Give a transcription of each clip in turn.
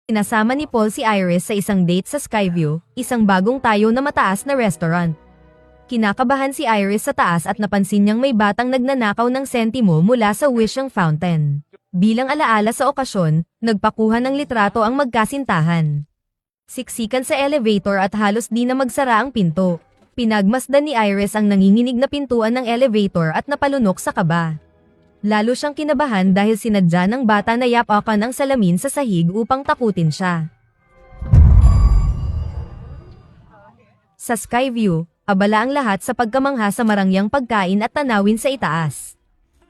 Sinasama ni Paul si Iris sa isang date sa Skyview, isang bagong tayo na mataas na restaurant. Kinakabahan si Iris sa taas at napansin niyang may batang nagnanakaw ng sentimo mula sa wishing fountain. Bilang alaala sa okasyon, nagpakuha ng litrato ang magkasintahan. Siksikan sa elevator at halos di na magsara ang pinto. Pinagmasdan ni Iris ang nanginginig na pintuan ng elevator at napalunok sa kaba. Lalo siyang kinabahan dahil sinadya ng bata na yapakan ang salamin sa sahig upang takutin siya. Sa Skyview, abala ang lahat sa pagkamangha sa marangyang pagkain at tanawin sa itaas.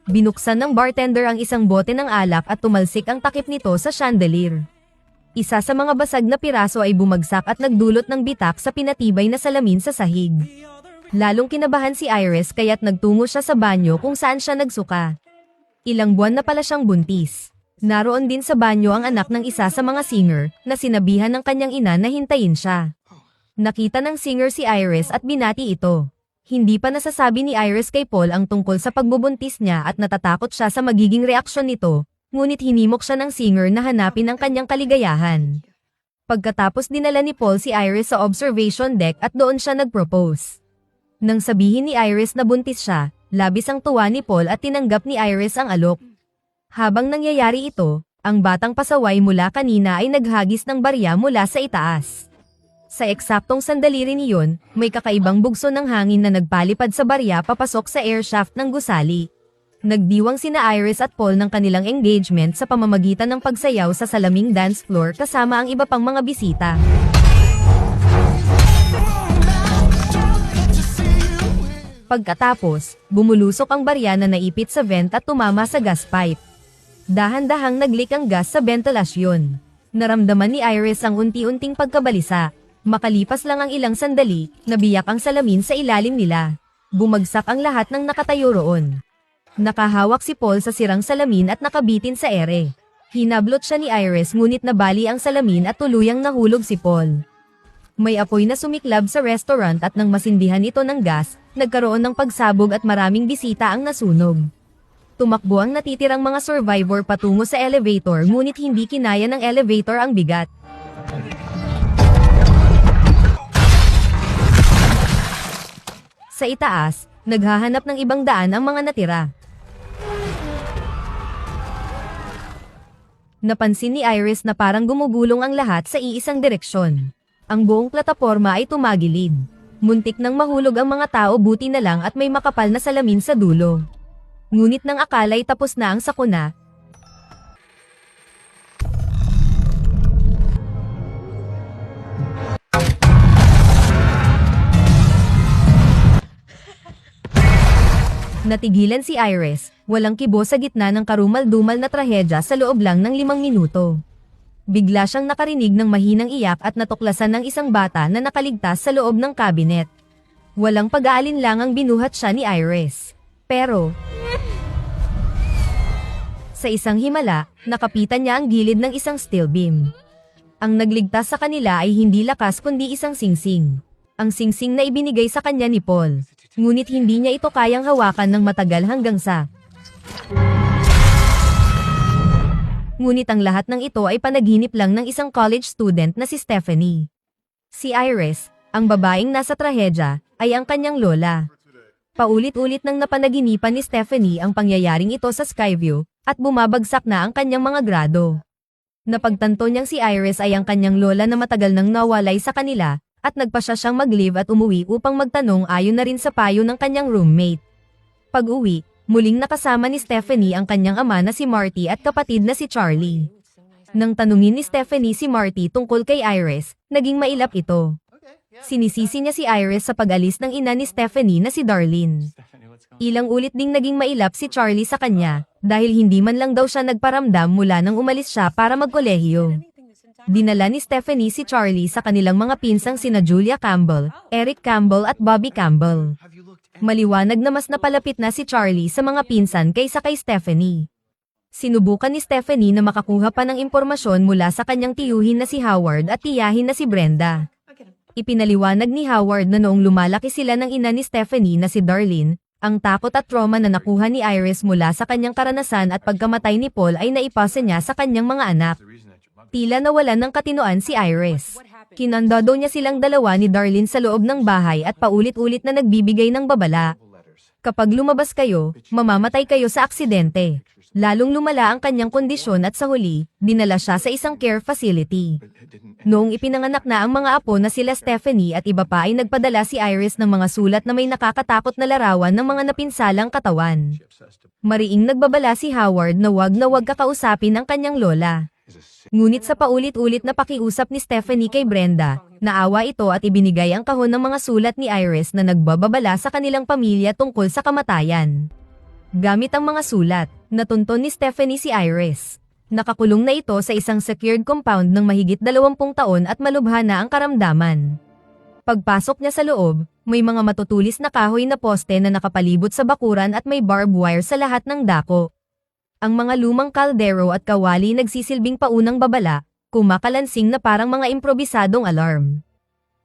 Binuksan ng bartender ang isang bote ng alak at tumalsik ang takip nito sa chandelier. Isa sa mga basag na piraso ay bumagsak at nagdulot ng bitak sa pinatibay na salamin sa sahig. Lalong kinabahan si Iris kaya't nagtungo siya sa banyo kung saan siya nagsuka. Ilang buwan na pala siyang buntis. Naroon din sa banyo ang anak ng isa sa mga singer na sinabihan ng kanyang ina na hintayin siya. Nakita ng singer si Iris at binati ito. Hindi pa nasasabi ni Iris kay Paul ang tungkol sa pagbubuntis niya at natatakot siya sa magiging reaksyon nito, ngunit hinimok siya ng singer na hanapin ang kanyang kaligayahan. Pagkatapos dinala ni Paul si Iris sa observation deck at doon siya nag-propose. Nang sabihin ni Iris na buntis siya, labis ang tuwa ni Paul at tinanggap ni Iris ang alok. Habang nangyayari ito, ang batang pasaway mula kanina ay naghagis ng barya mula sa itaas. Sa eksaktong sandali rin iyon, may kakaibang bugso ng hangin na nagpalipad sa barya papasok sa air shaft ng gusali. Nagdiwang sina Iris at Paul ng kanilang engagement sa pamamagitan ng pagsayaw sa salaming dance floor kasama ang iba pang mga bisita. Pagkatapos, bumulusok ang barya na naipit sa vent at tumama sa gas pipe. Dahan-dahang nag-leak ang gas sa bentilasyon. Naramdaman ni Iris ang unti-unting pagkabalisa. Makalipas lang ang ilang sandali, nabiyak ang salamin sa ilalim nila. Bumagsak ang lahat ng nakatayo roon. Nakahawak si Paul sa sirang salamin at nakabitin sa ere. Hinablot siya ni Iris ngunit nabali ang salamin at tuluyang nahulog si Paul. May apoy na sumiklab sa restaurant at nang masindihan ito ng gas, nagkaroon ng pagsabog at maraming bisita ang nasunog. Tumakbo ang natitirang mga survivor patungo sa elevator ngunit hindi kinaya ng elevator ang bigat. Sa itaas, naghahanap ng ibang daan ang mga natira. Napansin ni Iris na parang gumugulong ang lahat sa iisang direksyon. Ang buong plataporma ay tumagilid. Muntik nang mahulog ang mga tao buti na lang at may makapal na salamin sa dulo. Ngunit nang akala'y tapos na ang sakuna, natigilan si Iris, walang kibo sa gitna ng karumal-dumal na trahedya sa loob lang ng 5 minuto. Bigla siyang nakarinig ng mahinang iyak at natuklasan ng isang bata na nakaligtas sa loob ng kabinet. Walang pag-aalinlangang binuhat siya ni Iris. Pero, sa isang himala, nakapitan niya ang gilid ng isang steel beam. Ang nagligtas sa kanila ay hindi lakas kundi isang singsing. Ang singsing na ibinigay sa kanya ni Paul. Ngunit hindi niya ito kayang hawakan ng matagal hanggang sa... Ngunit ang lahat ng ito ay panaginip lang ng isang college student na si Stephanie. Si Iris, ang babaeng nasa trahedya, ay ang kanyang lola. Paulit-ulit nang napanaginipan ni Stephanie ang pangyayaring ito sa Skyview, at bumabagsak na ang kanyang mga grado. Napagtanto niyang si Iris ay ang kanyang lola na matagal nang nawalay sa kanila, at nagpasya siyang mag-leave at umuwi upang magtanong ayon na rin sa payo ng kanyang roommate. Pag-uwi, muling nakasama ni Stephanie ang kanyang ama na si Marty at kapatid na si Charlie. Nang tanungin ni Stephanie si Marty tungkol kay Iris, naging mailap ito. Sinisisi niya si Iris sa pag-alis ng ina ni Stephanie na si Darlene. Ilang ulit ding naging mailap si Charlie sa kanya, dahil hindi man lang daw siya nagparamdam mula nang umalis siya para magkolehiyo. Dinala ni Stephanie si Charlie sa kanilang mga pinsang sina Julia Campbell, Eric Campbell at Bobby Campbell. Maliwanag na mas napalapit na si Charlie sa mga pinsan kaysa kay Stephanie. Sinubukan ni Stephanie na makakuha pa ng impormasyon mula sa kanyang tiyuhin na si Howard at tiyahin na si Brenda. Ipinaliwanag ni Howard na noong lumalaki sila ng ina ni Stephanie na si Darlene, ang takot at trauma na nakuha ni Iris mula sa kanyang karanasan at pagkamatay ni Paul ay naipasa niya sa kanyang mga anak. Tila nawalan ng katinoan si Iris. Kinandado niya silang dalawa ni Darlene sa loob ng bahay at paulit-ulit na nagbibigay ng babala. Kapag lumabas kayo, mamamatay kayo sa aksidente. Lalong lumala ang kanyang kondisyon at sa huli, dinala siya sa isang care facility. Noong ipinanganak na ang mga apo na sila Stephanie at iba pa ay nagpadala si Iris ng mga sulat na may nakakatakot na larawan ng mga napinsalang katawan. Mariing nagbabala si Howard na wag kakausapin ang kanyang lola. Ngunit sa paulit-ulit na pakiusap ni Stephanie kay Brenda, naawa ito at ibinigay ang kahon ng mga sulat ni Iris na nagbababala sa kanilang pamilya tungkol sa kamatayan. Gamit ang mga sulat, natunton ni Stephanie si Iris. Nakakulong na ito sa isang secured compound ng mahigit 20 taon at malubha na ang karamdaman. Pagpasok niya sa loob, may mga matutulis na kahoy na poste na nakapalibot sa bakuran at may barbed wire sa lahat ng dako. Ang mga lumang kaldero at kawali nagsisilbing paunang babala, kumakalansing na parang mga improbisadong alarm.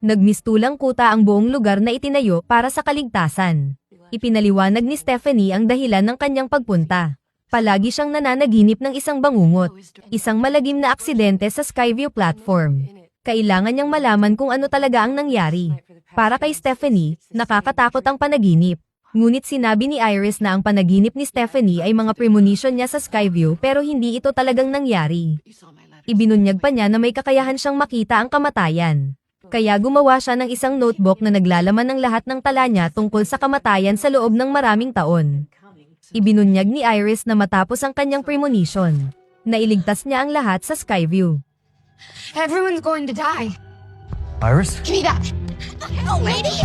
Nagmistulang kuta ang buong lugar na itinayo para sa kaligtasan. Ipinaliwanag ni Stephanie ang dahilan ng kanyang pagpunta. Palagi siyang nananaginip ng isang bangungot, isang malagim na aksidente sa Skyview platform. Kailangan niyang malaman kung ano talaga ang nangyari. Para kay Stephanie, nakakatakot ang panaginip. Ngunit sinabi ni Iris na ang panaginip ni Stephanie ay mga premonition niya sa Skyview pero hindi ito talagang nangyari. Ibinunyag pa niya na may kakayahan siyang makita ang kamatayan. Kaya gumawa siya ng isang notebook na naglalaman ng lahat ng tala niya tungkol sa kamatayan sa loob ng maraming taon. Ibinunyag ni Iris na matapos ang kanyang premonition, nailigtas niya ang lahat sa Skyview. Everyone's going to die. Iris? Give me that. What the hell, lady?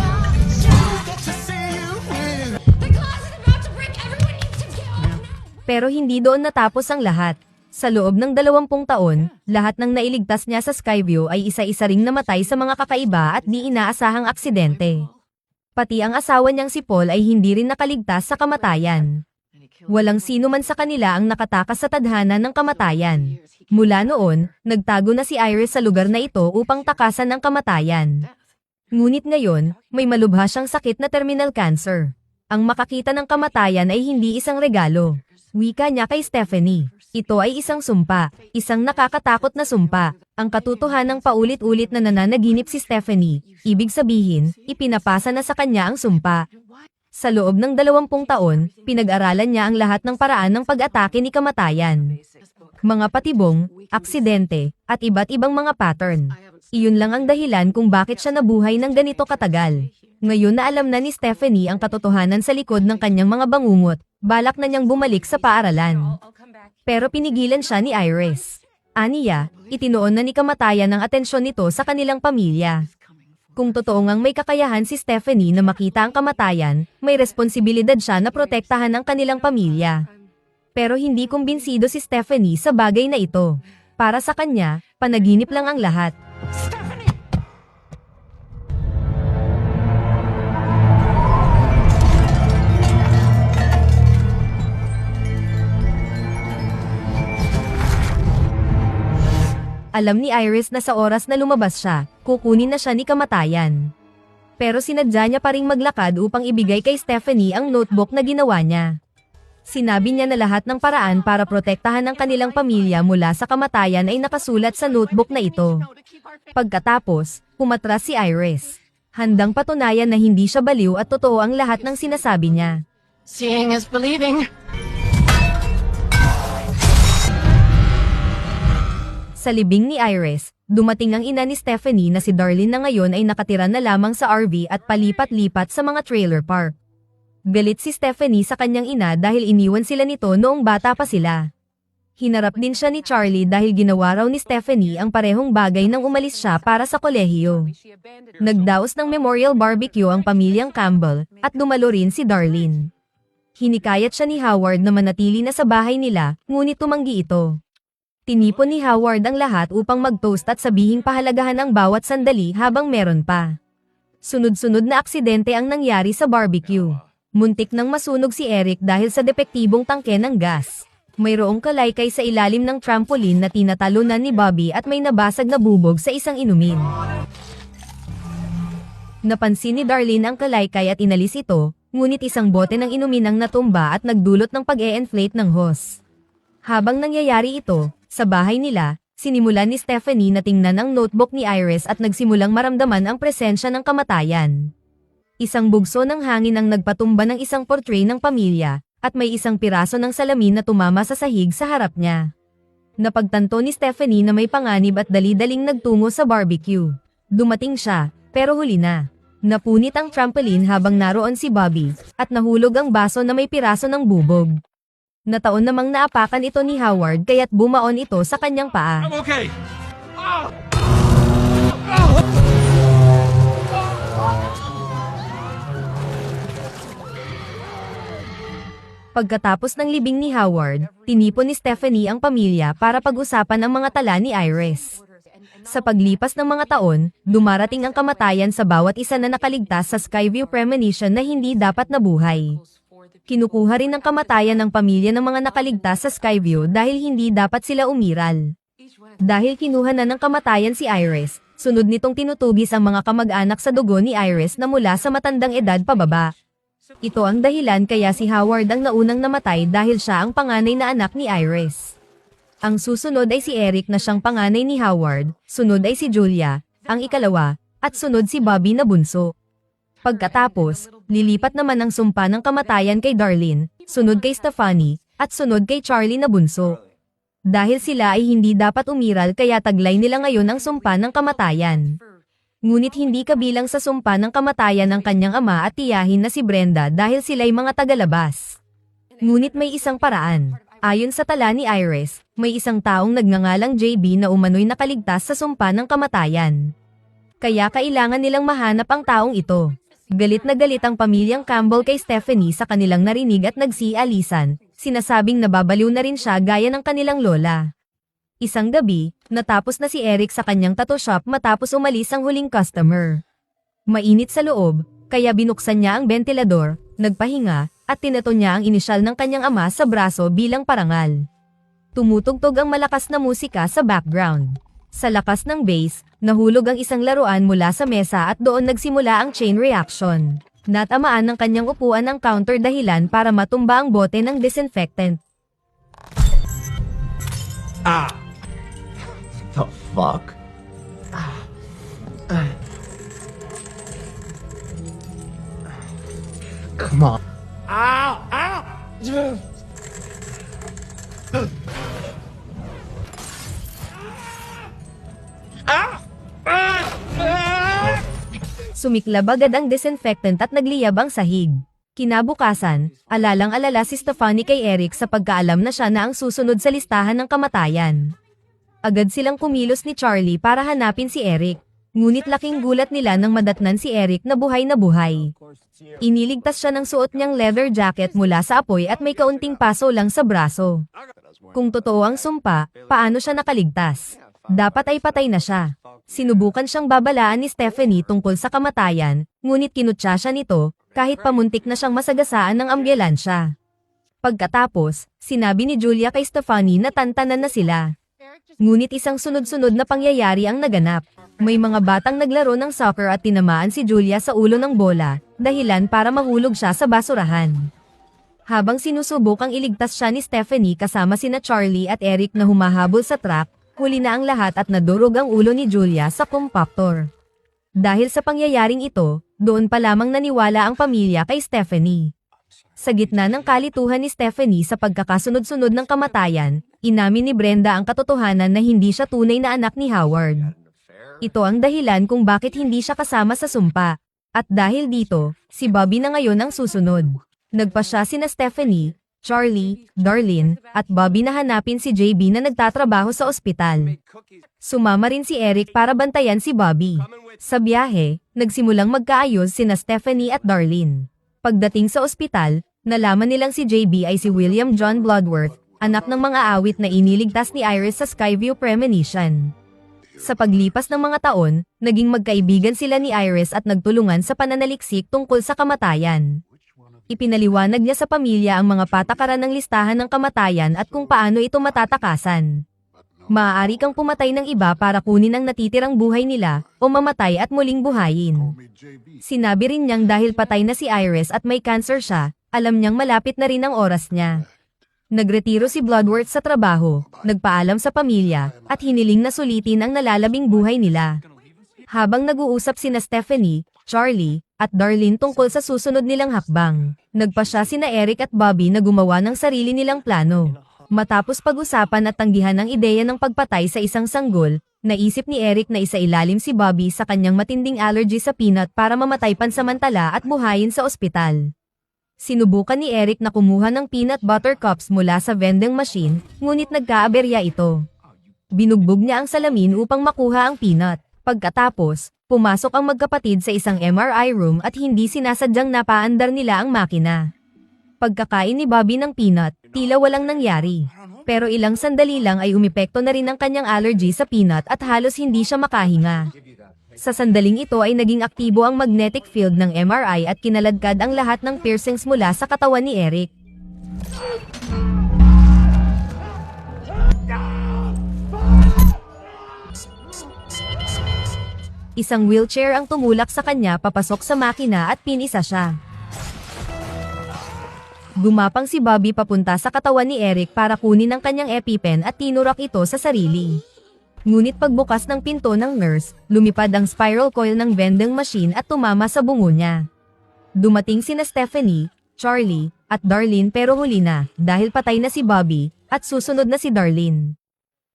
The glass is about to break. Everyone needs to get off now. Pero hindi doon natapos ang lahat. Sa loob ng 20 taon, lahat ng nailigtas niya sa Skyview ay isa-isa ring namatay sa mga kakaiba at di inaasahang aksidente. Pati ang asawa niyang si Paul ay hindi rin nakaligtas sa kamatayan. Walang sino man sa kanila ang nakatakas sa tadhana ng kamatayan. Mula noon, nagtago na si Iris sa lugar na ito upang takasan ang kamatayan. Ngunit ngayon, may malubha siyang sakit na terminal cancer. Ang makakita ng kamatayan ay hindi isang regalo. Wika niya kay Stephanie. Ito ay isang sumpa, isang nakakatakot na sumpa. Ang katotohanang paulit-ulit na nananaginip si Stephanie, ibig sabihin, ipinapasa na sa kanya ang sumpa. Sa loob ng 20 taon, pinag-aralan niya ang lahat ng paraan ng pag-atake ni kamatayan. Mga patibong, aksidente, at iba't ibang mga pattern. Iyon lang ang dahilan kung bakit siya nabuhay ng ganito katagal. Ngayon na alam na ni Stephanie ang katotohanan sa likod ng kanyang mga bangungot, balak na niyang bumalik sa paaralan. Pero pinigilan siya ni Iris. Aniya, itinuon na ni kamatayan ang atensyon nito sa kanilang pamilya. Kung totoo ngang may kakayahan si Stephanie na makita ang kamatayan, may responsibilidad siya na protektahan ang kanilang pamilya. Pero hindi kumbinsido si Stephanie sa bagay na ito. Para sa kanya, panaginip lang ang lahat. Alam ni Iris na sa oras na lumabas siya, kukunin na siya ni kamatayan. Pero sinadya niya pa ring maglakad upang ibigay kay Stephanie ang notebook na ginawa niya. Sinabi niya na lahat ng paraan para protektahan ang kanilang pamilya mula sa kamatayan ay nakasulat sa notebook na ito. Pagkatapos, pumatras si Iris. Handang patunayan na hindi siya baliw at totoo ang lahat ng sinasabi niya. Seeing is believing. Sa libing ni Iris, dumating ang ina ni Stephanie na si Darlene na ngayon ay nakatira na lamang sa RV at palipat-lipat sa mga trailer park. Galit si Stephanie sa kanyang ina dahil iniwan sila nito noong bata pa sila. Hinarap din siya ni Charlie dahil ginawa raw ni Stephanie ang parehong bagay nang umalis siya para sa kolehiyo. Nagdaos ng memorial barbecue ang pamilyang Campbell at dumalo rin si Darlene. Hinikayat siya ni Howard na manatili na sa bahay nila, ngunit tumanggi ito. Tinipon ni Howard ang lahat upang mag-toast at sabihing pahalagahan ang bawat sandali habang meron pa. Sunod-sunod na aksidente ang nangyari sa barbecue. Muntik nang masunog si Eric dahil sa depektibong tangke ng gas. Mayroong kalaykay sa ilalim ng trampoline na tinatalunan ni Bobby at may nabasag na bubog sa isang inumin. Napansin ni Darlene ang kalaykay at inalis ito, ngunit isang bote ng inumin ang natumba at nagdulot ng pag-e-inflate ng hose. Habang nangyayari ito, sa bahay nila, Sinimulan ni Stephanie na tingnan ang notebook ni Iris at nagsimulang maramdaman ang presensya ng kamatayan. Isang bugso ng hangin ang nagpatumba ng isang portrait ng pamilya, at may isang piraso ng salamin na tumama sa sahig sa harap niya. Napagtanto ni Stephanie na may panganib at dali-daling nagtungo sa barbecue. Dumating siya, pero huli na. Napunit ang trampoline habang naroon si Bobby, at nahulog ang baso na may piraso ng bubog. Nataon namang naapakan ito ni Howard kaya't bumaon ito sa kanyang paa. I'm okay. Pagkatapos ng libing ni Howard, tinipon ni Stephanie ang pamilya para pag-usapan ang mga tala ni Iris. Sa paglipas ng mga taon, dumarating ang kamatayan sa bawat isa na nakaligtas sa Skyview Premonition na hindi dapat nabuhay. Kinukuha rin ng kamatayan ng pamilya ng mga nakaligtas sa Skyview dahil hindi dapat sila umiral. Dahil kinuha na ng kamatayan si Iris, sunod nitong tinutugis ang mga kamag-anak sa dugo ni Iris na mula sa matandang edad pababa. Ito ang dahilan kaya si Howard ang naunang namatay dahil siya ang panganay na anak ni Iris. Ang susunod ay si Eric na siyang panganay ni Howard, sunod ay si Julia, ang ikalawa, at sunod si Bobby na bunso. Pagkatapos, lilipat naman ang sumpa ng kamatayan kay Darlene, sunod kay Stephanie, at sunod kay Charlie na bunso. Dahil sila ay hindi dapat umiral kaya taglay nila ngayon ang sumpa ng kamatayan. Ngunit hindi kabilang sa sumpa ng kamatayan ng kanyang ama at tiyahin na si Brenda dahil sila'y mga tagalabas. Ngunit may isang paraan. Ayon sa tala ni Iris, may isang taong nagngangalang JB na umano'y nakaligtas sa sumpa ng kamatayan. Kaya kailangan nilang mahanap ang taong ito. Galit na galit ang pamilyang Campbell kay Stephanie sa kanilang narinig at nagsialisan, sinasabing nababaliw na rin siya gaya ng kanilang lola. Isang gabi, natapos na si Eric sa kanyang tattoo shop matapos umalis ang huling customer. Mainit sa loob, kaya binuksan niya ang bentilador, nagpahinga, at tinato niya ang inisyal ng kanyang ama sa braso bilang parangal. Tumutugtog ang malakas na musika sa background. Sa lakas ng bass, nahulog ang isang laruan mula sa mesa at doon nagsimula ang chain reaction. Natamaan ng kanyang upuan ang counter dahilan para matumba ang bote ng disinfectant. The fuck? Come on. Ow! Ow! Sumiklab agad ang disinfectant at nagliyab ang sahig. Kinabukasan, alalang-alala si Stephanie kay Eric sa pagkaalam na siya na ang susunod sa listahan ng kamatayan. Agad silang kumilos ni Charlie para hanapin si Eric. Ngunit laking gulat nila nang madatnan si Eric na buhay na buhay. Iniligtas siya ng suot niyang leather jacket mula sa apoy at may kaunting paso lang sa braso. Kung totoo ang sumpa, paano siya nakaligtas? Dapat ay patay na siya. Sinubukan siyang babalaan ni Stephanie tungkol sa kamatayan, ngunit kinutya siya nito, kahit pamuntik na siyang masagasaan ng ambulansya. Pagkatapos, sinabi ni Julia kay Stephanie na tantanan na sila. Ngunit isang sunod-sunod na pangyayari ang naganap. May mga batang naglaro ng soccer at tinamaan si Julia sa ulo ng bola, dahilan para mahulog siya sa basurahan. Habang sinusubukang iligtas siya ni Stephanie kasama sina Charlie at Eric na humahabol sa truck, huli na ang lahat at nadurog ang ulo ni Julia sa compactor. Dahil sa pangyayaring ito, doon pa lamang naniwala ang pamilya kay Stephanie. Sa gitna ng kalituhan ni Stephanie sa pagkakasunod-sunod ng kamatayan, inamin ni Brenda ang katotohanan na hindi siya tunay na anak ni Howard. Ito ang dahilan kung bakit hindi siya kasama sa sumpa. At dahil dito, si Bobby na ngayon ang susunod. Nagpasya sina Stephanie, Charlie, Darlene, at Bobby na hanapin si JB na nagtatrabaho sa ospital. Sumama rin si Eric para bantayan si Bobby. Sa biyahe, nagsimulang magkaayos sina Stephanie at Darlene. Pagdating sa ospital, nalaman nilang si JB ay si William John Bloodworth, anak ng mga awit na iniligtas ni Iris sa Skyview Premonition. Sa paglipas ng mga taon, naging magkaibigan sila ni Iris at nagtulungan sa pananaliksik tungkol sa kamatayan. Ipinaliwanag niya sa pamilya ang mga patakaran ng listahan ng kamatayan at kung paano ito matatakasan. Maaari kang pumatay ng iba para kunin ang natitirang buhay nila, o mamatay at muling buhayin. Sinabi rin niyang dahil patay na si Iris at may cancer siya, alam niyang malapit na rin ang oras niya. Nagretiro si Bloodworth sa trabaho, nagpaalam sa pamilya, at hiniling na sulitin ang nalalabing buhay nila. Habang nag-uusap sina Stephanie, Charlie, at Darlene tungkol sa susunod nilang hakbang, nagpasya sina Eric at Bobby na gumawa ng sarili nilang plano. Matapos pag-usapan at tanggihan ang ideya ng pagpatay sa isang sanggol, naisip ni Eric na isailalim si Bobby sa kanyang matinding allergy sa peanut para mamatay pansamantala at buhayin sa ospital. Sinubukan ni Eric na kumuha ng peanut butter cups mula sa vending machine, ngunit nagkaaberya ito. Binugbog niya ang salamin upang makuha ang peanut. Pagkatapos, pumasok ang magkapatid sa isang MRI room at hindi sinasadyang napaandar nila ang makina. Pagkakain ni Bobby ng peanut, tila walang nangyari. Pero ilang sandali lang ay umepekto na rin ang kanyang allergy sa peanut at halos hindi siya makahinga. Sa sandaling ito ay naging aktibo ang magnetic field ng MRI at kinaladkad ang lahat ng piercings mula sa katawan ni Eric. Isang wheelchair ang tumulak sa kanya papasok sa makina at pinisa siya. Gumapang si Bobby papunta sa katawan ni Eric para kunin ang kanyang EpiPen at tinurak ito sa sarili. Ngunit pagbukas ng pinto ng nurse, lumipad ang spiral coil ng vending machine at tumama sa bungo niya. Dumating sina Stephanie, Charlie, at Darlene pero huli na dahil patay na si Bobby at susunod na si Darlene.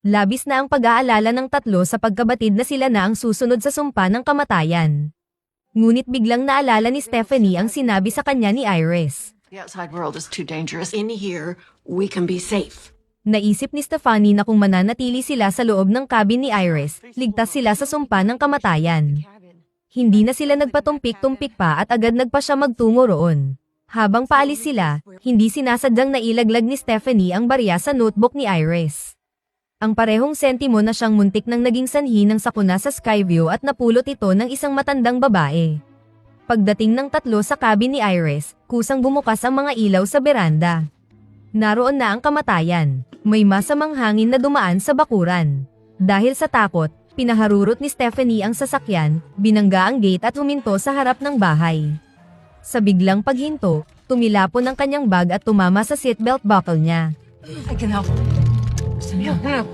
Labis na ang pag-aalala ng tatlo sa pagkabatid na sila na ang susunod sa sumpa ng kamatayan. Ngunit biglang naalala ni Stephanie ang sinabi sa kanya ni Iris. The outside world is too dangerous. In here, we can be safe. Naisip ni Stephanie na kung mananatili sila sa loob ng cabin ni Iris, ligtas sila sa sumpa ng kamatayan. Hindi na sila nagpatumpik-tumpik pa at agad nagpa siya magtungo roon. Habang paalis sila, hindi sinasadyang nailaglag ni Stephanie ang barya sa notebook ni Iris. Ang parehong sentimo na siyang muntik nang naging sanhi ng sakuna sa Skyview at napulot ito ng isang matandang babae. Pagdating ng tatlo sa cabin ni Iris, kusang bumukas ang mga ilaw sa beranda. Naroon na ang kamatayan. May masamang hangin na dumaan sa bakuran. Dahil sa takot, pinaharurot ni Stephanie ang sasakyan, binangga ang gate at huminto sa harap ng bahay. Sa biglang paghinto, tumilapon ang kanyang bag at tumama sa seatbelt buckle niya. I can help. No.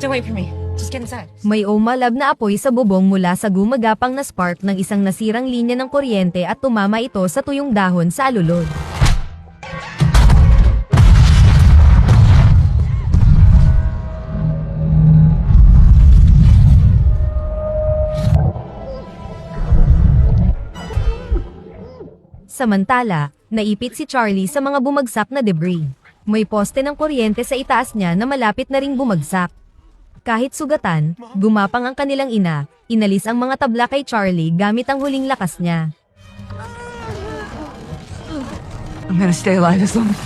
Don't wait for me. Just get inside. May umalab na apoy sa bubong mula sa gumagapang na spark ng isang nasirang linya ng kuryente at tumama ito sa tuyong dahon sa alulod. Samantala, naipit si Charlie sa mga bumagsak na debris. May poste ng kuryente sa itaas niya na malapit na ring bumagsak. Kahit sugatan, gumapang ang kanilang ina, inalis ang mga tabla kay Charlie gamit ang huling lakas niya. I'm gonna stay alive as long as...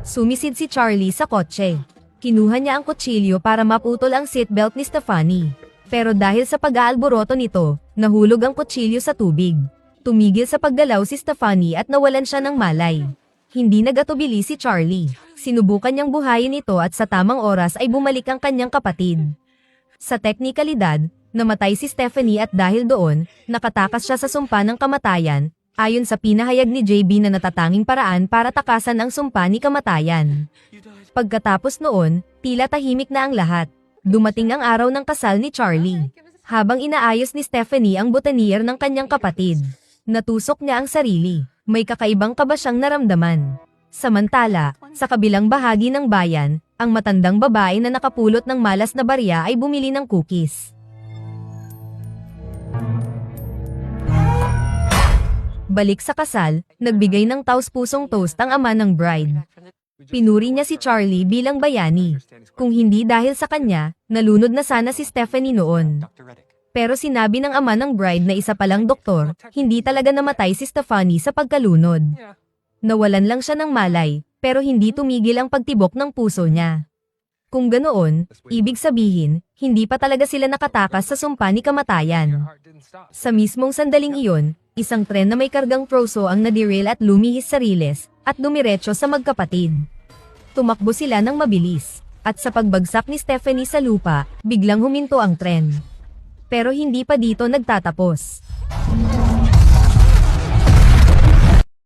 Sumisid si Charlie sa kotse. Kinuha niya ang kutsilyo para maputol ang seatbelt ni Stephanie. Pero dahil sa pag-aalboroto nito, nahulog ang kutsilyo sa tubig. Tumigil sa paggalaw si Stephanie at nawalan siya ng malay. Hindi nagatubili si Charlie. Sinubukan niyang buhayin ito at sa tamang oras ay bumalik ang kanyang kapatid. Sa teknikalidad, namatay si Stephanie at dahil doon, nakatakas siya sa sumpa ng kamatayan, ayon sa pinahayag ni JB na natatanging paraan para takasan ang sumpa ni kamatayan. Pagkatapos noon, tila tahimik na ang lahat. Dumating ang araw ng kasal ni Charlie. Habang inaayos ni Stephanie ang boutonniere ng kanyang kapatid, natusok niya ang sarili. May kakaibang kaba siyang naramdaman. Samantala, sa kabilang bahagi ng bayan, ang matandang babae na nakapulot ng malas na barya ay bumili ng cookies. Balik sa kasal, nagbigay ng taus-pusong toast ang ama ng bride. Pinuri niya si Charlie bilang bayani. Kung hindi dahil sa kanya, nalunod na sana si Stephanie noon. Pero sinabi ng ama ng bride na isa palang doktor, hindi talaga namatay si Stephanie sa pagkalunod. Nawalan lang siya ng malay, pero hindi tumigil ang pagtibok ng puso niya. Kung ganoon, ibig sabihin, hindi pa talaga sila nakatakas sa sumpa ni kamatayan. Sa mismong sandaling iyon, isang tren na may kargang troso ang nadirail at lumihis sa riles, at dumiretso sa magkapatid. Tumakbo sila ng mabilis, at sa pagbagsak ni Stephanie sa lupa, biglang huminto ang tren. Pero hindi pa dito nagtatapos.